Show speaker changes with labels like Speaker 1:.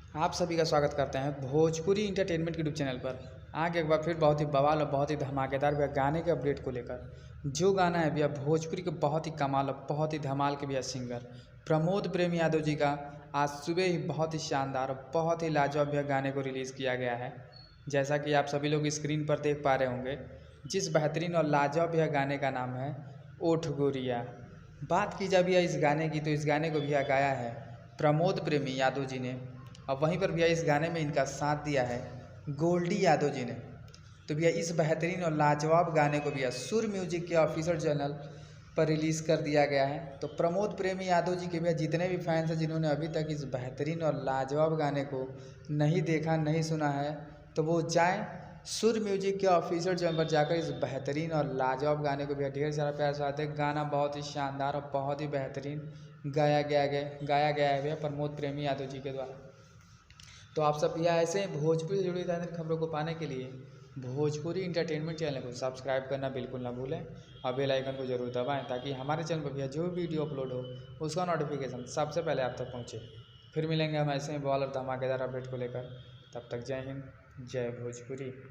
Speaker 1: आप सभी का स्वागत करते हैं भोजपुरी इंटरटेनमेंट के यूट्यूब चैनल पर। आगे एक बार फिर बहुत ही बवाल और बहुत ही धमाकेदार भैया गाने के अपडेट को लेकर। जो गाना है भैया भोजपुरी के बहुत ही कमाल और बहुत ही धमाल के भैया सिंगर प्रमोद प्रेम यादव जी का आज सुबह ही बहुत ही शानदार और बहुत ही लाजवाब भैया गाने को रिलीज़ किया गया है। जैसा कि आप सभी लोग स्क्रीन पर देख पा रहे होंगे, जिस बेहतरीन और लाजवाब भैया गाने का नाम है ओठ गोरिया। बात की जाए भैया इस गाने की, तो इस गाने को भैया गाया है प्रमोद प्रेमी यादव जी ने, और वहीं पर भैया इस गाने में इनका साथ दिया है गोल्डी यादव जी ने। तो भैया इस बेहतरीन और लाजवाब गाने को भैया सुर म्यूजिक के ऑफिशियल चैनल पर रिलीज़ कर दिया गया है। तो प्रमोद प्रेमी यादव जी के भैया जितने भी फैंस हैं जिन्होंने अभी तक इस बेहतरीन और लाजवाब गाने को नहीं देखा नहीं सुना है, तो वो जाएँ सुर म्यूजिक के ऑफिशियल चैनल पर जाकर इस बेहतरीन और लाजवाब गाने को भैया ढेर सारा प्यार चाहते हैं। गाना बहुत ही शानदार और बहुत ही बेहतरीन गाया गया है भैया प्रमोद प्रेमी यादव जी के द्वारा। तो आप सब भैया ऐसे भोजपुरी से जुड़ी ताज़ा खबरों को पाने के लिए भोजपुरी इंटरटेनमेंट चैनल को सब्सक्राइब करना बिल्कुल ना भूलें और बेल आइकन को जरूर दबाएं, ताकि हमारे चैनल पर भैया जो भी वीडियो अपलोड हो उसका नोटिफिकेशन सबसे पहले आप तक पहुंचे। फिर मिलेंगे हम ऐसे ही बॉल और धमाकेदार अपडेट को लेकर। तब तक जय हिंद, जय भोजपुरी।